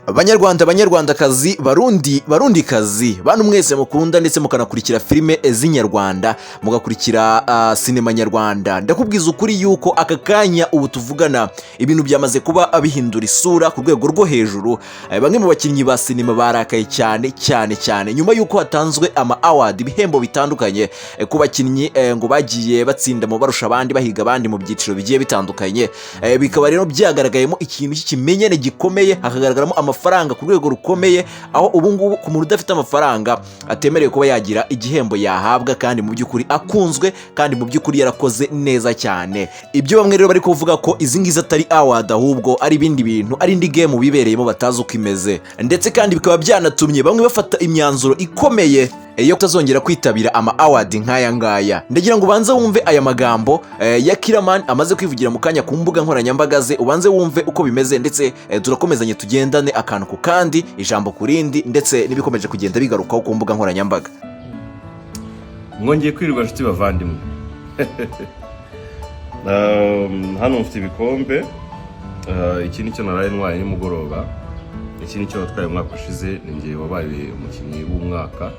Banyarwandakazi, barundikazi, bantu mwese mukunda ndetse mukanakurikira filime z'inyarwanda, mugakurikira sinema nyarwanda, ndakubwiza ukuri yuko aka kanya ubu tuvugana ibintu byamaze kuba bihindura isura ku rwego rwo hejuru. Bamwe mu bakinnyi ba sinema barakaye cyane nyuma yuko hatanzwe ama award, ibihembo bitandukanye ku bakinnyi ngo bagiye batsinda mu barusha abandi, bahiga abandi mu byiciro bigiye bitandukanye. Bikaba rero byagaragayemo ikintu cy'ikimenyane gikomeye, hakagaragaramo amafaranga ku rwego rukomeye, aho ubu ngubu ku muntu udafite amafaranga atemerewe kuba yagira igihembo yahabwa, kandi mu by'ukuri akunzwe, kandi mu by'ukuri yarakoze neza cyane. Ibyo bamwe rero bari kuvuga ko izi ngizi atari award ahubwo ari ibindi bintu, ari indi game bibereyemo batazi uko imeze, ndetse kandi bikaba byanatumye bamwe bafata imyanzuro ikomeye yo kutazongera kwitabira ama award nk'aya ngaya. Ndagira ngo ubanze wumve aya magambo ya Kiraman amaze kwivugira mu kanya ku mbuga nkoranyambaga ze, ubanze wumve uko bimeze, ndetse turakomezanye tugendane akantu ku kandi, ijambo ku rindi, ndetse n'ibikomeje kugenda bigarukaho ku mbuga nkoranyambaga. Mwongeye kwirirwa nshuti bavandimwe. Hano mfite ibikombe, iki nicyo naraye ntwaye nimugoroba, iki nicyo natwaye umwaka ushize, ninjye wabaye umukinnyi w'umwaka.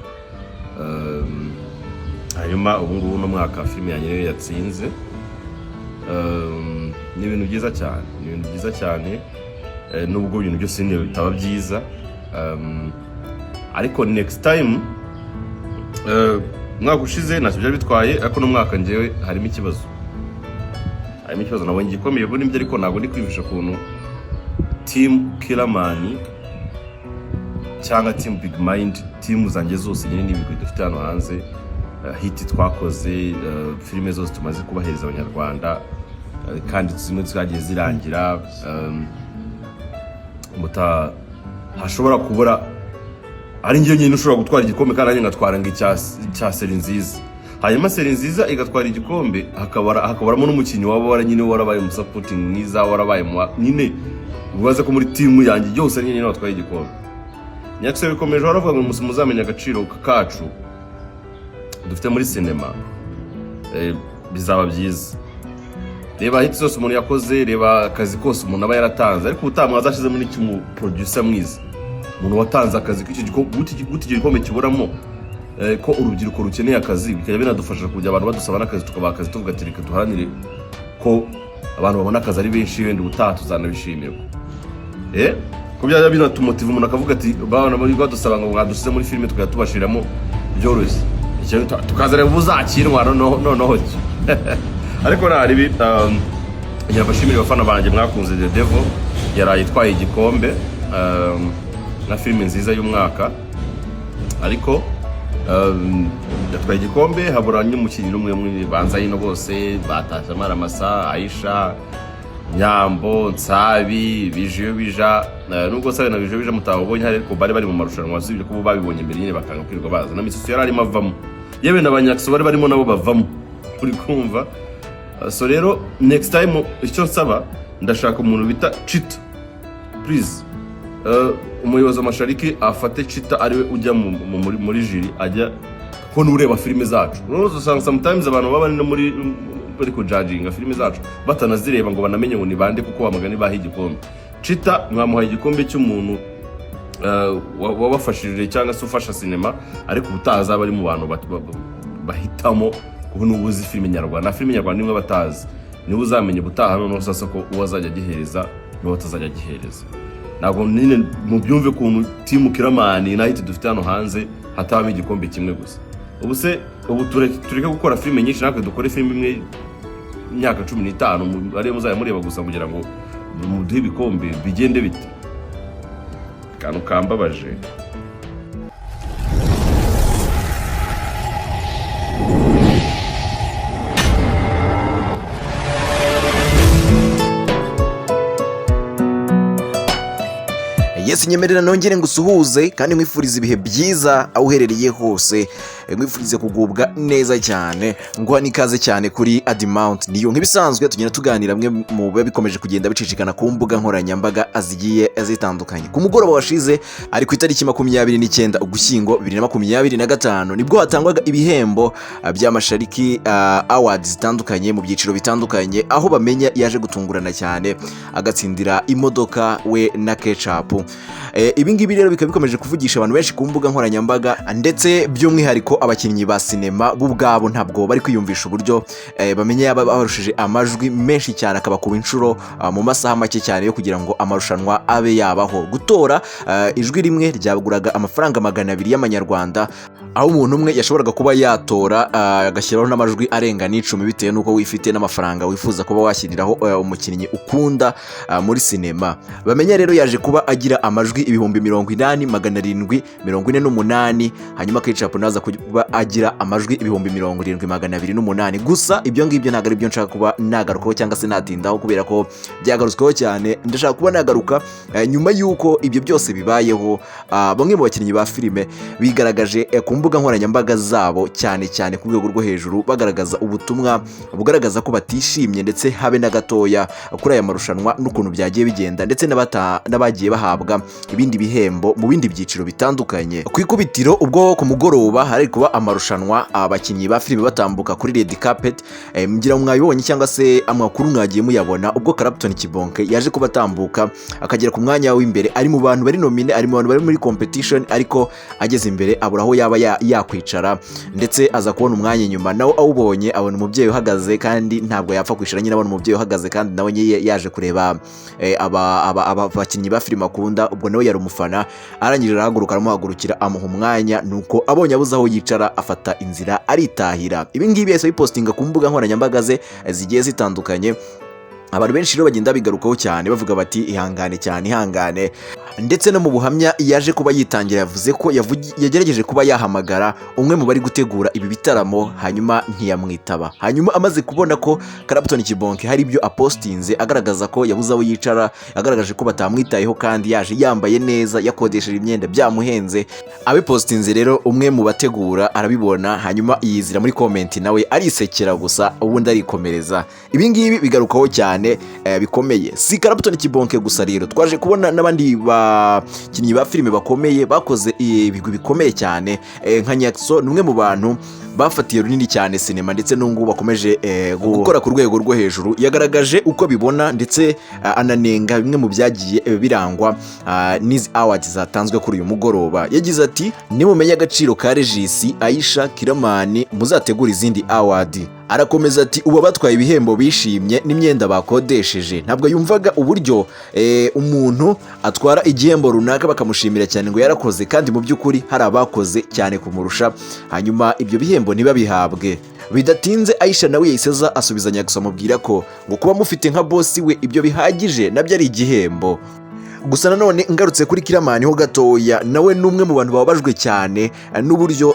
Hanyuma ubu ngubu no mwaka filime yanjye niyo yatsinze. Ni ibintu byiza cyane, nubwo ibintu byose bitaba byiza, ariko next time mwaka ushize ntacyo byari bitwaye, ariko no mwaka njyewe harimo ikibazo nabonye gikomeye kuri ibyo, ariko ntabwo ndi kwivisha ukuntu team Kiraman cyangwa team Big Mind, team zanjye zose nyine n'ibigwi dufite hano hanze, hit twakoze, filime zose tumaze kubahereza abanyarwanda, kandi zimwe zagiye zirangira, hashobora kubura ari njye nyine ushobora gutwara igikombe, kandi nanjye ngatwara icya Seri Nziza, hanyuma Seri Nziza igatwara igikombe, hakabaramo n'umukinnyi waba nyine warabaye umusapoting mwiza, warabaye nyine ubaze ko muri team yanjye yose nyine watwaye igikombe. Nyakse bikomeje baravuga ngo muzamenya agaciro kacu dufite muri sinema, bizaba byiza. Reba hit zose umuntu yakoze, reba akazi kose umuntu aba yaratanze, ariko utamu azashizemo n'ikimu producer mwiza, umuntu watanze akazi k'icyo gikombe kiburamo, ko urubyiruko rukeneye akazi, bikajya binadufasha kujya abantu badusaba n'akazi, tukabaha akazi, tuvuga ati reka duharanire ko abantu babona akazi ari benshi, wenda ubutaha tuzanabishimirwa. Ko byajya binatumotiva umuntu akavuga ati bana badusaba ngo mwadusize muri filime tukajya tubashiramo byoroshye, tukazareba ubuzakinwa noneho ariko nari yabashimira abafana banjye mwakunze The Devil, yaraye itwaye igikombe na filime nziza y'umwaka, ariko yatwaye igikombe, habura n'umukinnyi n'umwe muri banza yino, bose batashye Amaramasa, Aisha, Nyambo, Nsabi, Bijiyo bija, nubwo sabe na Bijiyo bija mutabonye, ariko bari mu marushanwa zibye ko babibonye mbere nyine bakanga kwirwa baza, na Misusu yararimo avamo, yewe n'abanyakso bari barimo nabo bavamo, uri kumva. So rero next time icyo nsaba, ndashaka umuntu bita Chita, please, umuyobozi w'amashariki afate Chita ariwe ujya muri jiri, ajya ko nureba filime zacu. Usanga sometimes abantu baba no muri ariko judging filime zacu batanazireba ngo banamenye ngo ni bande, kuko bamagani baha igikombe. Chita mwamuha igikombe cy'umuntu wabafashije cyangwa se ufasha sinema, ariko ubutaza bari mu bantu bahitamo ubu n'ubuzi filime nyarwanda. Filime nyarwanda nimwe batazi, niwe uzamenye ubutaha noneho sasa ko uwazajya gihereza no batazajya gihereza. Ntabwo nyine mu byumve kuntu team Kiraman na hit dufite hano hanze hatabamo igikombe kimwe gusa. Ubu tureke gukora filime nyinshi, natwe dukore filime imwe imyaka 15 ariyo muzajya mureba gusa kugira ngo muduhe ibikombe bigende bite. Kantu kambabaje. Yes, nyemerera nongere ngusuhuze kandi mwifuriza ibihe byiza aho uherereye hose, mwifurize kugubwa neza cyane, nguha nikaze cyane kuri Adimount. Niyo nk'ibisanzwe tugenda tuganira mwe mu biba bikomeje kugenda bicicikana ku mbuga nkoranyambaga azigiye zitandukanye. Ku mugoroba washize ari ku itariki 29 Ugushyingo 2025 nibwo hatangwaga ibihembo by'amashariki awards zitandukanye mu byiciro bitandukanye, aho bamenya yaje gutungurana cyane agatsindira imodoka we na Ketchup. Ibi ngibi rero bikaba bikomeje kuvugisha abantu benshi ku mbuga nkoranyambaga, ndetse by'umwihariko abakinnyi ba sinema bo ubwabo ntabwo bari kwiyumvisha uburyo bamenye yaba barushije amajwi menshi cyane akabakuba inshuro mu masaha make cyane yo kugira ngo amarushanwa abe yabaho. Gutora ijwi rimwe ryaguraga amafaranga 200 y'amanyarwanda, aho umuntu umwe yashoboraga kuba yatora agashyiraho n'amajwi arenga n'icumi bitewe n'uko wifite n'amafaranga wifuza kuba washyiriraho umukinnyi ukunda muri sinema. Bamenya rero yaje kuba agira amajwi 80,748, hanyuma Ketchup naza kuba agira amajwi 70,208. Gusa ibyo ngibyo ntabwo ari byo nshaka kuba nagarukaho cyangwa se natindaho, kubera ko byagarutsweho cyane. Ndashaka kuba nagaruka nyuma y'uko ibyo byose bibayeho, bamwe mu bakinnyi ba filime bigaragaje ku mbuga nkoranyambaga zabo cyane cyane ku rwego rwo hejuru, bagaragaza ubutumwa bugaragaza ko batishimye ndetse habe na gatoya kuri aya marushanwa n'ukuntu byagiye bigenda, ndetse n'abagiye bahabwa ibindi bihembo mu bindi byiciro bitandukanye. Ku ikubitiro ubwo ku mugoroba hari kuba amarushanwa, abakinnyi ba filime batambuka kuri red carpet, ngira mwabibonye cyangwa se amakuru mwagiye muyabona, ubwo Clapton Kibonke yaje kuba atambuka akagera ku mwanya w'imbere, ari mu bantu bari nomine, ari mu bantu bari muri competition, ariko ageze imbere abura aho yaba yakwicara, ndetse aza kubona umwanya inyuma. Nawe awubonye abona umubyeyi uhagaze, kandi ntabwo yapfa kwishira nyine abona umubyeyi uhagaze, kandi nawe yaje kureba abakinnyi ba filime akunda. Ubwo nawe yari umufana, arangije arahaguruka, aramuhagurukira amuha umwanya, nuko abonye abuze aho yicara afata inzira aritahira. Ibi ngibi yahise bipostinga ku mbuga nkoranyambaga ze zigiye zitandukanye. Abantu benshi rero bagenda bigarukaho cyane bavuga bati ihangane cyane, ihangane. Ndetse no mu buhamya yaje kuba yitangira yavuze ko yagerageje kuba yahamagara umwe mu bari gutegura ibi bitaramo, hanyuma ntiyamwitaba. Hanyuma amaze kubona ko Clapton Kibonke hari ibyo apostinze agaragaza ko yabuze aho yicara, agaragaje ko batamwitayeho, kandi yaje yambaye neza, yakodesheje imyenda byamuhenze, abipostinze rero umwe mu bategura arabibona, hanyuma yizira muri comment nawe arisekera gusa, ubundi arikomereza. Ibi ngibi bigarukaho cyane bikomeye. Si Clapton Kibonke gusa rero, twaje kubona n'abandi bakinnyi ba filime bakomeye bakoze ibigwi bikomeye cyane, nka Nyakso, numwe mu bantu bafatiye runini cyane sinema, ndetse n'ungu bakomeje gukora ku rwego rwo hejuru. Yagaragaje uko bibona, ndetse ananenga bimwe mu byagiye birangwa n'izi awards zatanzwe kuri uyu mugoroba. Yagize ati nimumenya agaciro ka Regis, Aisha, Kiramani, muzategura izindi award. Arakomeza ati ubu batwaye ibihembo bishimye n'imyenda bakodesheje. Ntabwo yumvaga uburyo umuntu atwara igihembo runaka bakamushimira cyane ngo yarakoze, kandi mu by'ukuri hari abakoze cyane kumurusha, hanyuma ibyo bihembo ntibabihabwe. Bidatinze Aisha nawe yahise asubiza Nyakso amubwira ko ngo kuba mufite nka boss we ibyo bihagije, nabyo ari igihembo. Gusa nanone ngarutse kuri Kiramani ho gatoya, nawe numwe mu bantu babajwe cyane n'uburyo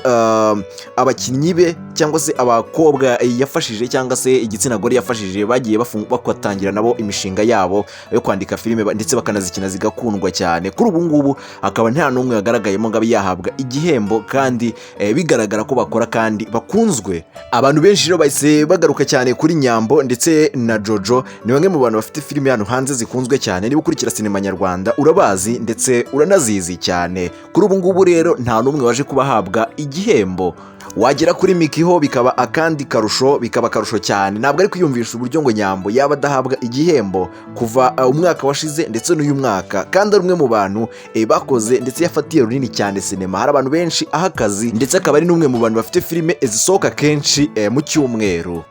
abakinnyi be cyangwa se abakobwa yafashije cyangwa se igitsina gore yafashije bagiye bakwatangira nabo imishinga yabo yo kwandika filime, ndetse bakanazikina zigakundwa cyane. Kuri ubu ngubu akaba nta numwe yagaragayemo ngo yahabwa igihembo, kandi bigaragara ko bakora kandi bakunzwe. Abantu benshi rero bahise bagaruka cyane kuri Nyambo ndetse na Jojo, ni bamwe mu bantu bafite filime hano hanze zikunzwe cyane. Niba ukurikira sinema nyarwanda urabazi ndetse uranazizi cyane. Kuri ubu ngubu rero nta numwe waje kubahabwa igihembo. Wagera kuri Mikiho bikaba akandi karusho, bikaba karusho cyane. Ntabwo ari kwiyumvisha uburyo ngo Nyambo yaba adahabwa igihembo kuva umwaka washize ndetse n'uyu mwaka, kandi ari umwe mu bantu bakoze ndetse yafatiye runini cyane sinema. Hari abantu benshi aha akazi, ndetse akaba ari n'umwe mu bantu bafite filime zisohoka kenshi mu cyumweru.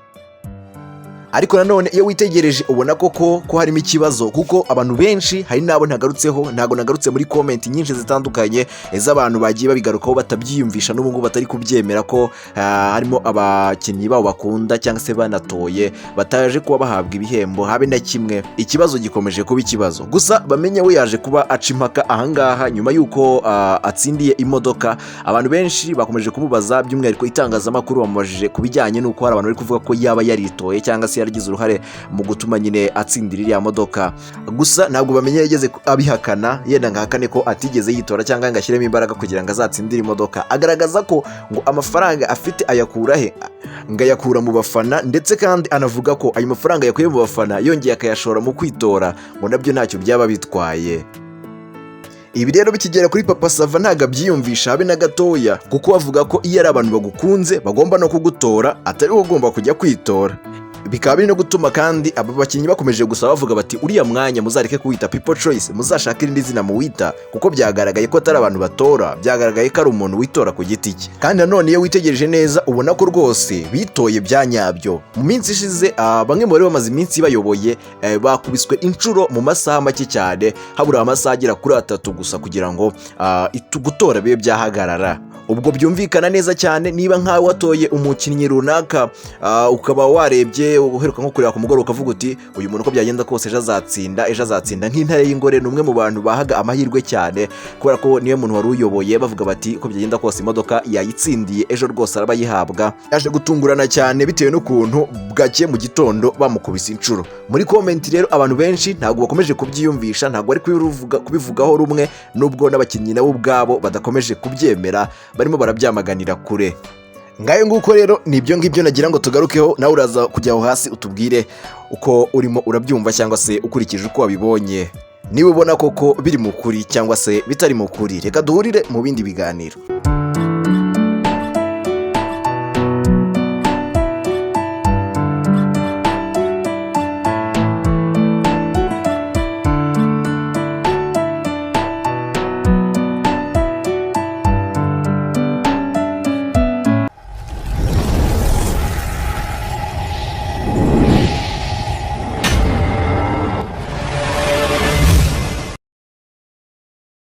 Ariko nanone iyo witegereje ubona ko harimo ikibazo, kuko abantu benshi hari nabo ntagarutseho. Ntago nagarutse muri comment nyinshi zitandukanye z'abantu bagiye babigarukaho batabyiyumvisha n'ubu ngubu batari kubyemera ko harimo abakinnyi babo bakunda cyangwa se banatoye bataje kuba bahabwa ibihembo habe na kimwe. Ikibazo gikomeje kuba ikibazo. Gusa bamenye we yaje kuba aca impaka ahangaha nyuma y'uko atsindiye imodoka. Abantu benshi bakomeje kumubaza, by'umwihariko itangazamakuru bamubajije ku bijyanye n'uko hari abantu bari kuvuga ko yaba yaritoye cyangwa se yaragize uruhare mu gutuma nyine atsindira iriya modoka. Gusa ntabwo bamenye yageze abihakana, yenda ngahakane ko atigeze yitora cyangwa ngo ashyiremo imbaraga kugira ngo azatsindire imodoka. Agaragaza ko ngo amafaranga afite ayakura he, ngo ayakura mu bafana, ndetse kandi anavuga ko ayo mafaranga yakuye mu bafana yongeye akayashora mu kwitora, ngo nabyo ntacyo byaba bitwaye. Ibi rero bikigera kuri Papa Sava ntago abyiyumvisha habe na gatoya, kuko bavuga ko iyo ari abantu bagukunze bagomba no kugutora, atari wowe ugomba kujya kwitora. bikaba biri no gutuma kandi aba bakinnyi bakomeje gusaba bavuga bati uriya mwanya muzareke kuwita people choice, muzashaka irindi zina muwita, kuko byagaragaye ko atari abantu batora, byagaragaye ko ari umuntu witora ku giti cye. Kandi nanone iyo witegereje neza ubona ko rwose bitoye bya nyabyo. Mu minsi ishize bamwe mu bari bamaze iminsi bayoboye bakubiswe inshuro mu masaha make cyane, habura amasaha agera kuri 3 gusa kugira ngo gutora bibe byahagarara. Ubwo byumvikana neza cyane niba nkawe watoye umukinnyi runaka ukaba warebye uheruka nko kureba ku mugoroba ukavuga uti uyu muntu uko byagenda kose ejo azatsinda nk'Intare y'Ingore, ni umwe mu bantu bahaga amahirwe cyane kubera ko niyo muntu wari uyoboye bavuga bati uko byagenda kose imodoka yayitsindiye ejo rwose araba yihabwa. Yaje gutungurana cyane bitewe n'ukuntu bwake mu gitondo bamukubise inshuro. Muri comment rero abantu benshi ntabwo bakomeje kubyiyumvisha, ntabwo ari kubivugaho rumwe, nubwo n'abakinnyi nabo ubwabo badakomeje kubyemera, barimo barabyamaganira kure. Ngayo nguko rero nibyo ngibyo nagira ngo tugarukeho, nawe uraza kujya aho hasi utubwire uko urimo urabyumva cyangwa se ukurikije uko wabibonye, niba ubona koko biri mu kuri cyangwa se bitari mu kuri. Reka duhurire mu bindi biganiro.